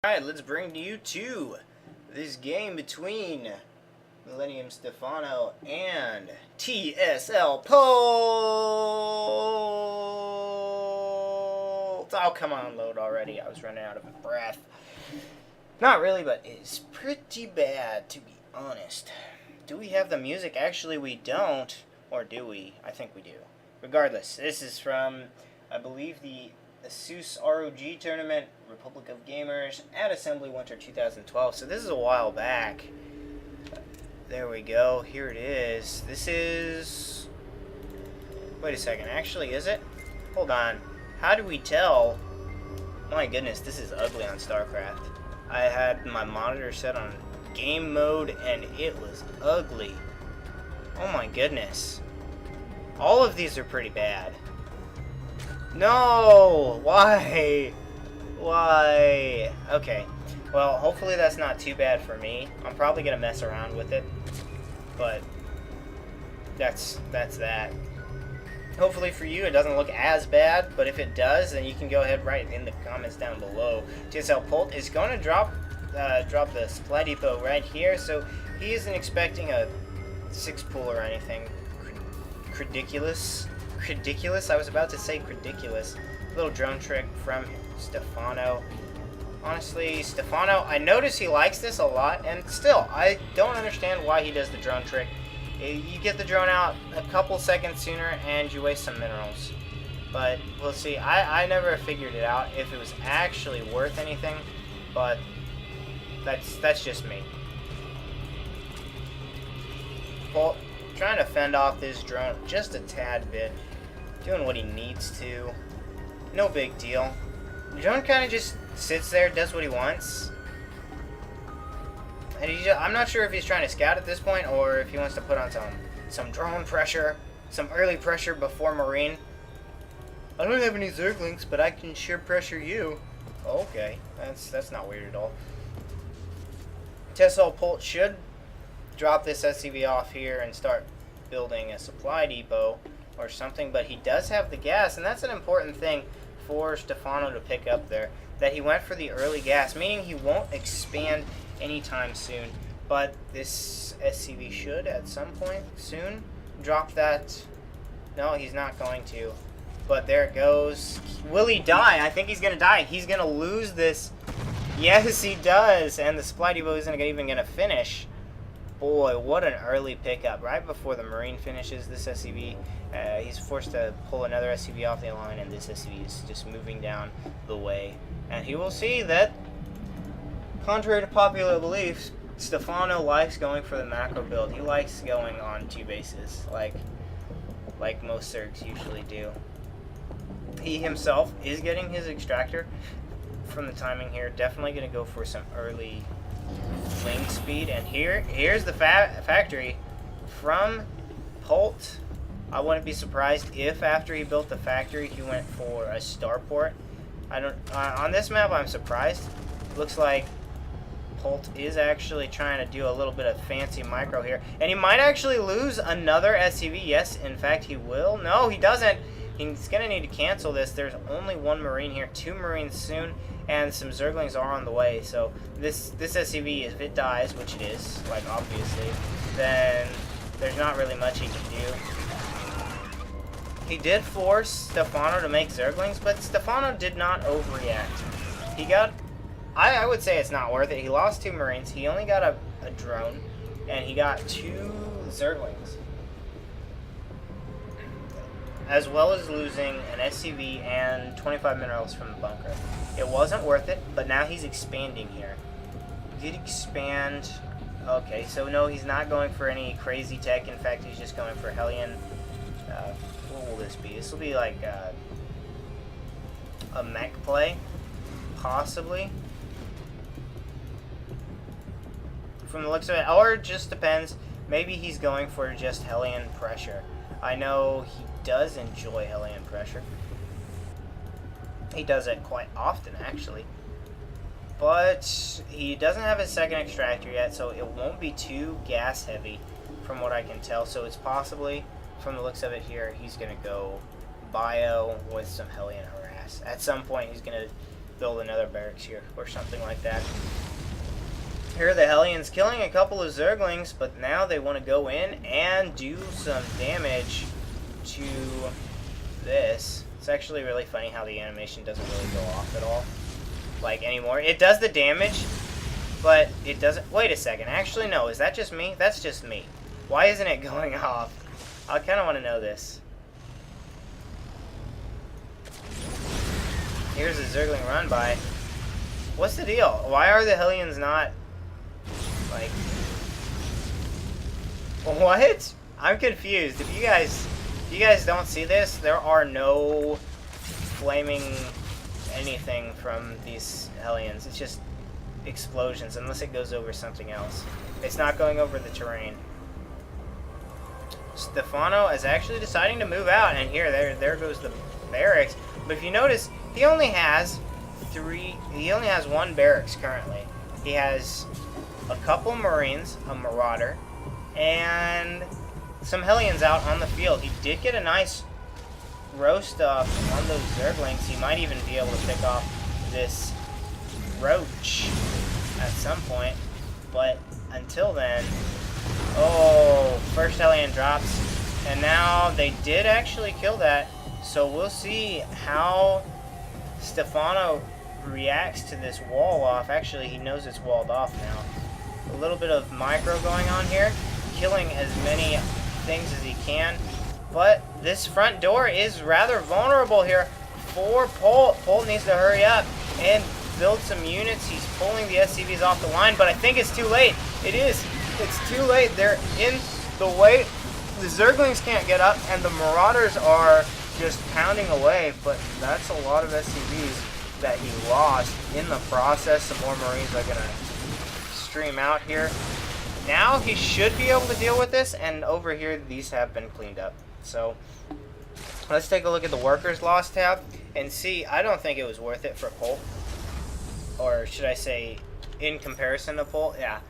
Alright, let's bring you to this game between Millenium Stephano and TSLPolt. Oh, come on, load already. I was running out of breath. Not really, but it's pretty bad, to be honest. Do we have the music? Actually, we don't. Or do we? I think we do. Regardless, this is from, I believe, the ASUS ROG tournament, Republic of Gamers, at Assembly Winter 2012. So this is a while back. There we go. Here it is. This is... Wait a second. Actually, is it? Hold on. How do we tell? My goodness, this is ugly on StarCraft. I had my monitor set on game mode, and it was ugly. Oh my goodness. All of these are pretty bad. No! Why? Why? Okay. Well, hopefully that's not too bad for me. I'm probably going to mess around with it. But that's that. Hopefully for you it doesn't look as bad, but if it does, then you can go ahead and write in the comments down below. TSLPolt is going to drop the supply depot right here, so he isn't expecting a 6-pool or anything ridiculous. Ridiculous? I was about to say ridiculous. Little drone trick from Stephano. Honestly, Stephano, I notice he likes this a lot, and still, I don't understand why he does the drone trick. You get the drone out a couple seconds sooner, and you waste some minerals. But we'll see. I never figured it out if it was actually worth anything, but that's just me. Well, trying to fend off this drone just a tad bit. Doing what he needs to. No big deal. The drone kind of just sits there, does what he wants. And I'm not sure if he's trying to scout at this point or if he wants to put on some drone pressure, some early pressure before Marine. I don't have any Zerglings, but I can sure pressure you. Okay, that's not weird at all. TSLPolt should drop this SCV off here and start building a supply depot or something, but he does have the gas, and that's an important thing for Stephano to pick up there, that he went for the early gas, meaning he won't expand anytime soon, but this SCV should at some point soon drop that. No, he's not going to, but there it goes. Will he die? I think he's gonna die. He's gonna lose this. Yes, he does, and the supply depot isn't even gonna finish. Boy, what an early pickup. Right before the Marine finishes this SCV, he's forced to pull another SCV off the line, and this SCV is just moving down the way. And he will see that, contrary to popular belief, Stephano likes going for the macro build. He likes going on 2 bases, like most Zergs usually do. He himself is getting his extractor from the timing here. Definitely going to go for some early link speed, and here's the factory from Polt. I wouldn't be surprised if after he built the factory he went for a starport. I don't on this map I'm surprised. Looks like Polt is actually trying to do a little bit of fancy micro here, and he might actually lose another SCV. Yes, in fact he will. No, he doesn't. He's gonna need to cancel this. There's only 1 Marine here, 2 Marines soon, and some Zerglings are on the way. So this SCV, if it dies, which it is, like obviously, then there's not really much he can do. He did force Stephano to make Zerglings, but Stephano did not overreact. He got, I would say it's not worth it. He lost 2 Marines. He only got a drone, and he got 2 Zerglings, as well as losing an SCV and 25 minerals from the bunker. It wasn't worth it, but now he's expanding here. He did expand. Okay, so no, he's not going for any crazy tech. In fact, he's just going for Hellion. What will this be? This will be like a mech play, possibly. From the looks of it, or it just depends. Maybe he's going for just Hellion pressure. I know he does enjoy Hellion pressure. He does it quite often, actually. But he doesn't have his second extractor yet, so it won't be too gas heavy from what I can tell. So it's possibly, from the looks of it here, he's going to go bio with some Hellion harass. At some point, he's going to build another barracks here or something like that. Here are the Hellions killing a couple of Zerglings, but now they want to go in and do some damage to this. It's actually really funny how the animation doesn't really go off at all, like, anymore. It does the damage, but it doesn't... Wait a second. Actually, no. Is that just me? That's just me. Why isn't it going off? I kind of want to know this. Here's a Zergling run by. What's the deal? Why are the Hellions not... Like, what? I'm confused. If you guys don't see this, there are no flaming anything from these Hellions. It's just explosions, unless it goes over something else. It's not going over the terrain. Stephano is actually deciding to move out, and there goes the barracks. But if you notice, he only has one barracks currently. He has a couple Marines, a Marauder, and some Hellions out on the field. He did get a nice roast up on those Zerglings. He might even be able to pick off this Roach at some point. But until then... Oh, first Hellion drops. And now they did actually kill that. So we'll see how Stephano reacts to this wall off. Actually, he knows it's walled off now. A little bit of micro going on here, killing as many things as he can, but this front door is rather vulnerable here for Polt. Polt needs to hurry up and build some units. He's pulling the SCVs off the line, but I think it's too late. It is. It's too late. They're in the way. The Zerglings can't get up, and the Marauders are just pounding away, but that's a lot of SCVs that he lost in the process. Some more Marines are going to stream out here. Now he should be able to deal with this, and over here these have been cleaned up. So let's take a look at the workers loss tab and see. I don't think it was worth it for Polt, or should I say in comparison to Polt. Yeah,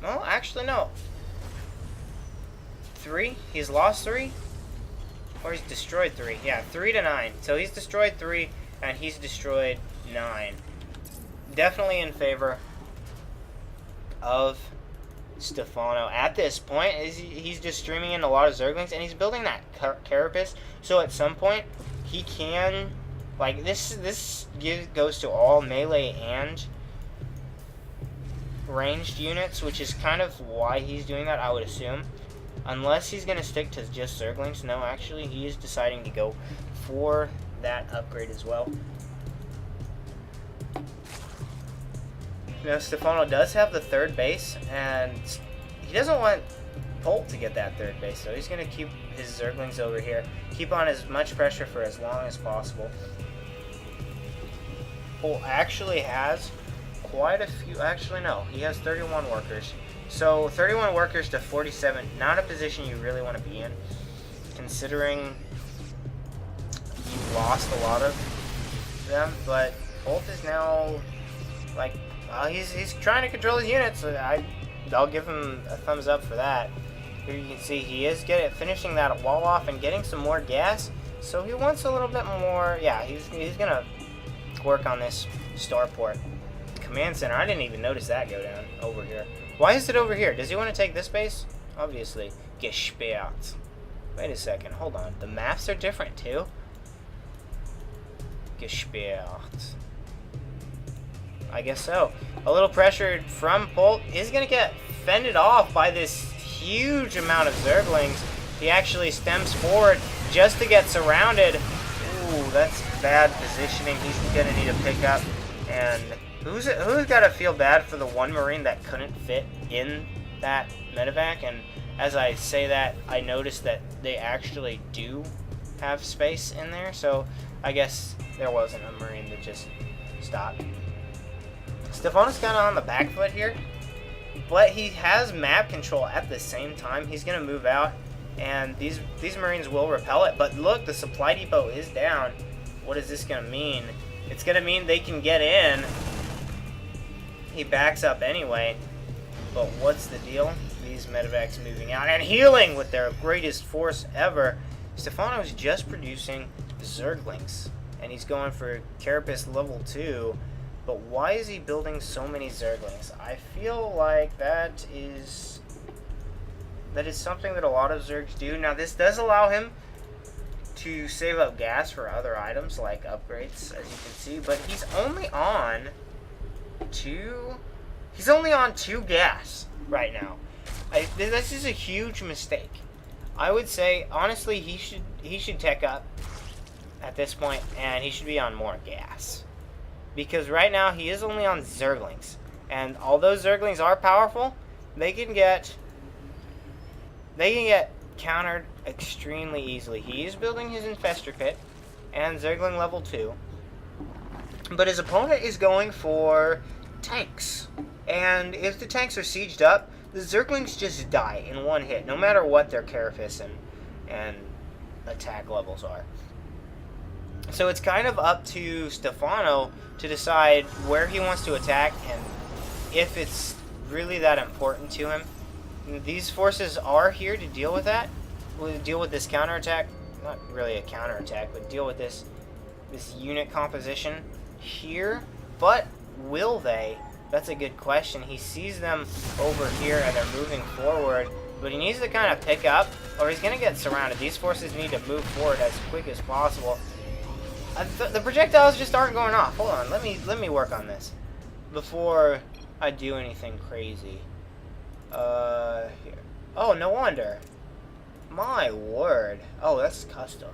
well, actually no. 3, he's lost 3, or he's destroyed 3. Yeah, 3 to 9. So he's destroyed 3 and he's destroyed 9. Definitely in favor of Stephano at this point. He's just streaming in a lot of Zerglings, and he's building that carapace, so at some point he can, like, this goes to all melee and ranged units, which is kind of why he's doing that, I would assume, unless he's going to stick to just Zerglings. No, actually he is deciding to go for that upgrade as well. Now, Stephano does have the 3rd base, and he doesn't want Polt to get that 3rd base, so he's going to keep his Zerglings over here, keep on as much pressure for as long as possible. Polt actually has quite a few, actually no, he has 31 workers. So 31 workers to 47, not a position you really want to be in, considering you lost a lot of them, but Polt is now, like, he's trying to control his units. I'll give him a thumbs up for that. Here you can see he is finishing that wall off and getting some more gas. So he wants a little bit more. Yeah, he's gonna work on this starport. Command center. I didn't even notice that go down over here. Why is it over here? Does he want to take this base? Obviously. Gesperrt. Wait a second. Hold on. The maps are different too. Gesperrt. I guess so. A little pressure from Polt is going to get fended off by this huge amount of Zerglings. He actually stems forward just to get surrounded. Ooh, that's bad positioning. He's going to need to pick up. And who's got to feel bad for the one Marine that couldn't fit in that medevac? And as I say that, I noticed that they actually do have space in there. So I guess there wasn't a Marine that just stopped. Stephano's kind of on the back foot here, but he has map control at the same time. He's going to move out, and these Marines will repel it. But look, the supply depot is down. What is this going to mean? It's going to mean they can get in. He backs up anyway, but what's the deal? These medevacs moving out and healing with their greatest force ever. Stephano's just producing Zerglings, and he's going for Carapace level 2. But why is he building so many Zerglings? I feel like that is something that a lot of Zergs do. Now, this does allow him to save up gas for other items like upgrades, as you can see, but he's only on 2 gas right now. This is a huge mistake. I would say, honestly, he should tech up at this point, and he should be on more gas. Because right now, he is only on Zerglings. And although Zerglings are powerful, they can get countered extremely easily. He is building his Infestor Pit and Zergling level 2. But his opponent is going for tanks. And if the tanks are sieged up, the Zerglings just die in one hit, no matter what their Carapace and attack levels are. So it's kind of up to Stephano to decide where he wants to attack and if it's really that important to him. These forces are here to deal with that. We'll deal with this counterattack. Not really a counterattack, but deal with this unit composition here. But will they? That's a good question. He sees them over here and they're moving forward, but he needs to kind of pick up or he's going to get surrounded. These forces need to move forward as quick as possible. The projectiles just aren't going off. Hold on, let me work on this before I do anything crazy. Here. Oh, no wonder. My word. Oh, that's custom.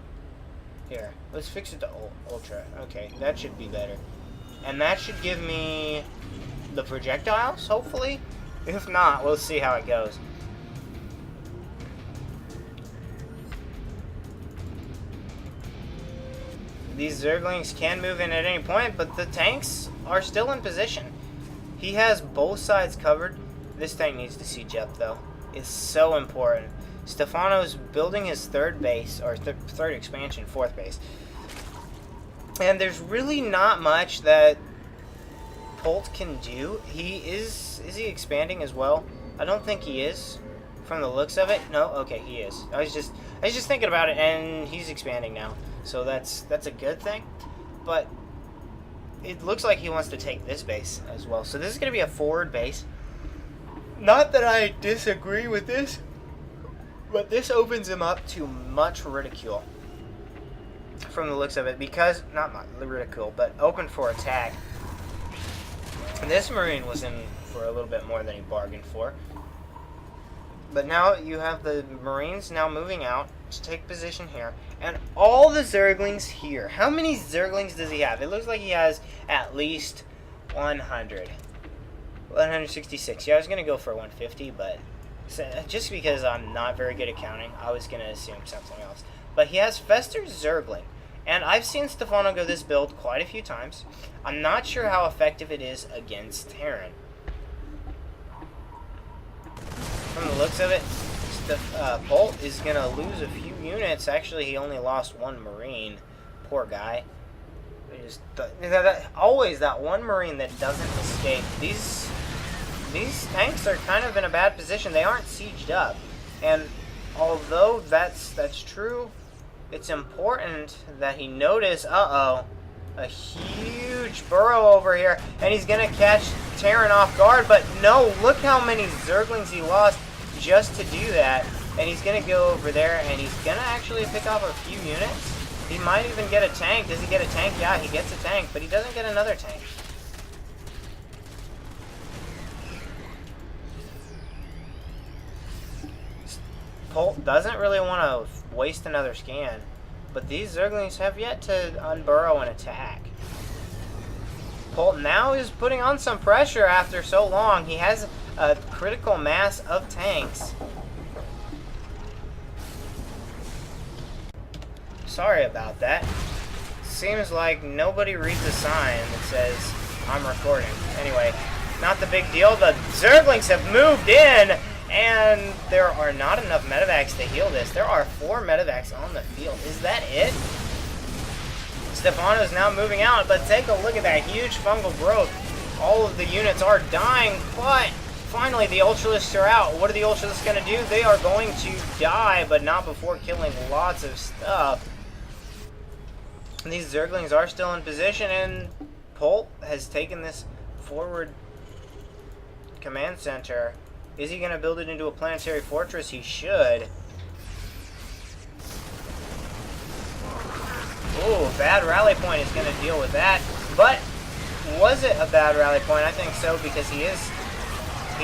Here, let's fix it to ultra. Okay, that should be better. And that should give me the projectiles, hopefully. If not, we'll see how it goes. These Zerglings can move in at any point, but the tanks are still in position. He has both sides covered. This tank needs to siege up, though. It's so important. Stephano's building his third base, or third expansion, fourth base. And there's really not much that Polt can do. Is he expanding as well? I don't think he is, from the looks of it. No, okay, he is. I was just thinking about it, and he's expanding now. So that's a good thing. But it looks like he wants to take this base as well. So this is going to be a forward base. Not that I disagree with this, but this opens him up to much ridicule from the looks of it, because, not much ridicule, but open for attack. And this Marine was in for a little bit more than he bargained for. But now you have the Marines now moving out to take position here. And all the Zerglings here. How many Zerglings does he have? It looks like he has at least 100. 166. Yeah, I was going to go for 150, but just because I'm not very good at counting, I was going to assume something else. But he has Fester Zergling. And I've seen Stephano go this build quite a few times. I'm not sure how effective it is against Terran. From the looks of it, Polt is going to lose a few units. Actually, he only lost one Marine. Poor guy. Always that one Marine that doesn't escape. These tanks are kind of in a bad position. They aren't sieged up. And although that's true, it's important that he notice, a huge burrow over here, and he's going to catch Terran off guard. But no, look how many Zerglings he lost just to do that. And he's going to go over there, and he's going to actually pick off a few units. He might even get a tank. Does he get a tank? Yeah, he gets a tank, but he doesn't get another tank. Polt doesn't really want to waste another scan, but these Zerglings have yet to unburrow and attack. Polt now is putting on some pressure after so long. He has a critical mass of tanks. Sorry about that. Seems like nobody reads the sign that says I'm recording. Anyway, not the big deal. The Zerglings have moved in, and there are not enough medevacs to heal this. There are 4 medevacs on the field. Is that it? Stephano is now moving out, but take a look at that huge fungal growth. All of the units are dying, but finally the Ultralisks are out. What are the Ultralisks going to do? They are going to die, but not before killing lots of stuff. These Zerglings are still in position, and Polt has taken this forward command center. Is he going to build it into a planetary fortress? He should. Ooh, bad rally point is going to deal with that. But was it a bad rally point? I think so, because he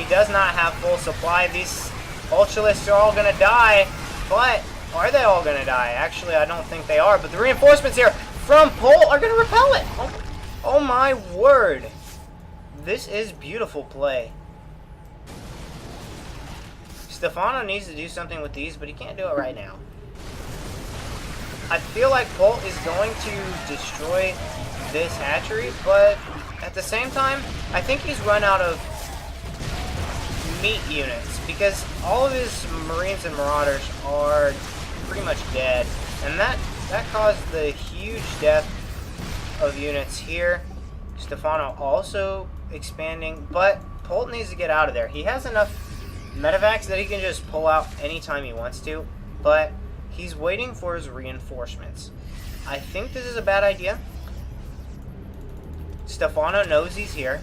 does not have full supply. These Ultralists are all going to die, but are they all going to die? Actually, I don't think they are, but the reinforcements here from Polt are going to repel it. Oh my word. This is beautiful play. Stephano needs to do something with these, but he can't do it right now. I feel like Polt is going to destroy this hatchery, but at the same time, I think he's run out of meat units, because all of his Marines and Marauders are pretty much dead, and that caused the huge death of units here. Stephano also expanding, but Polt needs to get out of there. He has enough medevacs that he can just pull out anytime he wants to, but he's waiting for his reinforcements. I think this is a bad idea. Stephano knows he's here,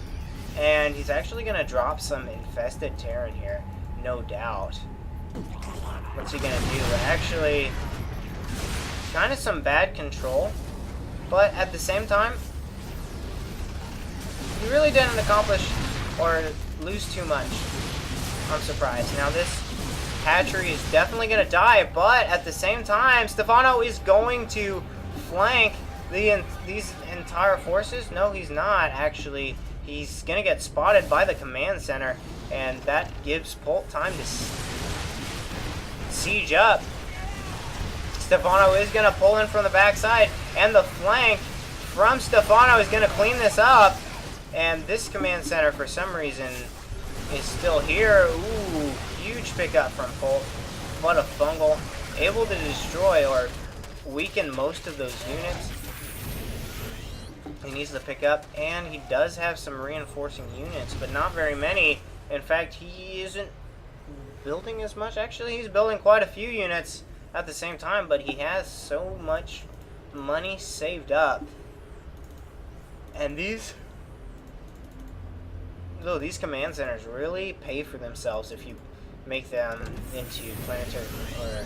and he's actually going to drop some infested Terran here, no doubt. What's he going to do? Actually, kind of some bad control, but at the same time, he really didn't accomplish or lose too much. I'm surprised. Now this hatchery is definitely going to die, but at the same time, Stephano is going to flank these entire forces. No, he's not, actually. He's going to get spotted by the command center, and that gives Polt time to siege up. Stephano is going to pull in from the backside, and the flank from Stephano is going to clean this up. And this command center, for some reason, is still here. Ooh, huge pickup from Polt. What a fungal. Able to destroy or weaken most of those units. He needs to pick up, and he does have some reinforcing units, but not very many. In fact, he isn't building as much. Actually, he's building quite a few units at the same time, but he has so much money saved up. And these command centers really pay for themselves if you make them into planetary or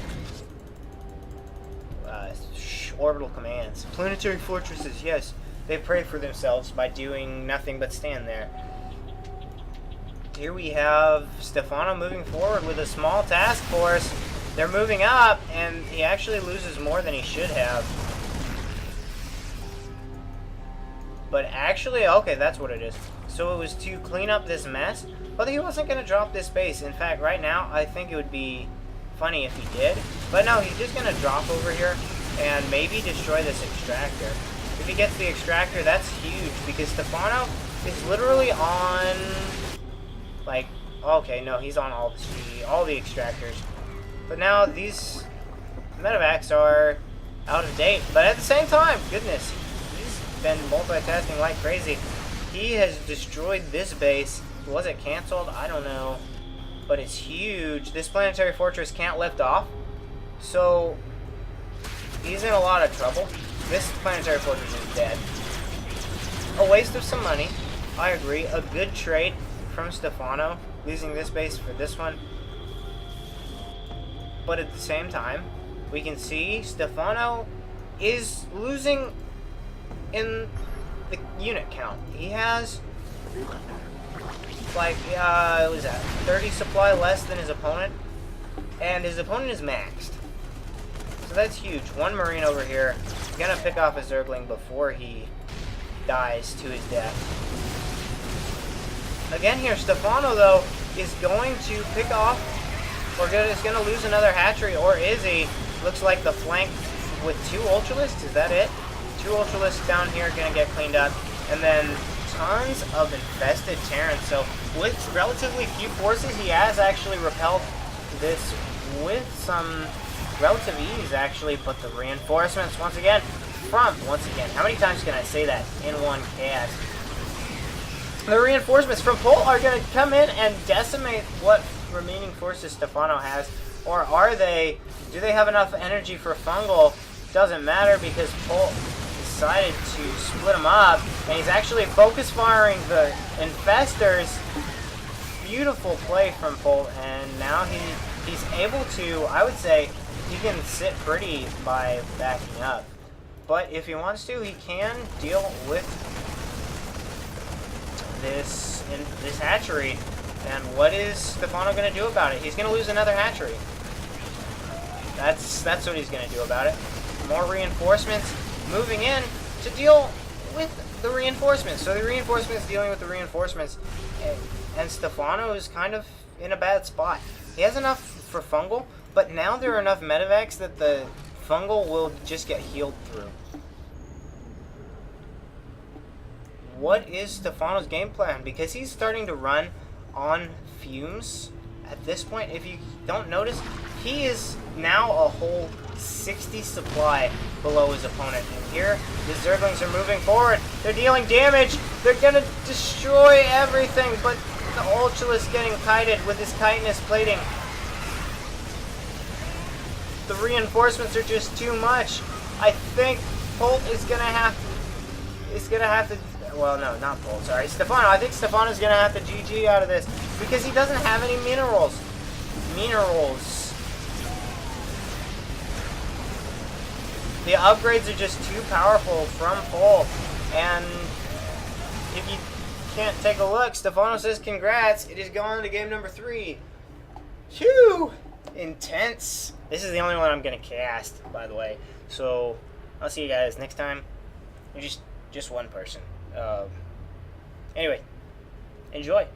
orbital commands. Planetary fortresses, yes, they pray for themselves by doing nothing but stand there. Here we have Stephano moving forward with a small task force. They're moving up, and he actually loses more than he should have. But actually, okay, that's what it is. So it was to clean up this mess, but he wasn't going to drop this base. In fact, right now, I think it would be funny if he did. But no, he's just going to drop over here and maybe destroy this extractor. If he gets the extractor, that's huge, because Stephano is literally on, like, okay, no, he's on all the extractors. But now these medevacs are out of date. But at the same time, goodness, he's been multitasking like crazy. He has destroyed this base. Was it canceled? I don't know. But it's huge. This planetary fortress can't lift off. So he's in a lot of trouble. This planetary fortress is dead. A waste of some money. I agree. A good trade from Stephano, losing this base for this one. But at the same time, we can see Stephano is losing in the unit count. He has, like, what was that, 30 supply less than his opponent, and his opponent is maxed. So that's huge. One Marine over here, gonna pick off a Zergling before he dies to his death. Again here, Stephano, though, is going to pick off, or is gonna lose another hatchery, or is he? Looks like the flank with 2 Ultralists, is that it? 2 Ultralists down here gonna get cleaned up, and then tons of infested Terrans. So with relatively few forces, he has actually repelled this with some relative ease, actually. But the reinforcements, once again, how many times can I say that in one cast? The reinforcements from Polt are gonna come in and decimate what remaining forces Stephano has, or do they have enough energy for fungal? Doesn't matter, because Polt is decided to split them up, and he's actually focus firing the infestors. Beautiful play from Polt, and now he's able to, I would say, he can sit pretty by backing up. But if he wants to, he can deal with this hatchery. And what is Stephano going to do about it? He's going to lose another hatchery. That's what he's going to do about it. More reinforcements moving in to deal with the reinforcements. So the reinforcements dealing with the reinforcements. And Stephano is kind of in a bad spot. He has enough for fungal, but now there are enough medevacs that the fungal will just get healed through. What is Stephano's game plan? Because he's starting to run on fumes at this point. If you don't notice, he is now a whole 60 supply below his opponent. And here, the Zerglings are moving forward. They're dealing damage. They're going to destroy everything, but the Ultralisk getting kited with his chitinous plating. The reinforcements are just too much. I think Polt is going to have to, well, no, not Polt, sorry, Stephano. I think Stephano's going to have to GG out of this because he doesn't have any minerals. The upgrades are just too powerful from Polt. And if you can't take a look, Stephano says congrats. It is going to game number 3. Phew! Intense. This is the only one I'm going to cast, by the way. So, I'll see you guys next time. You're just one person. Anyway, enjoy.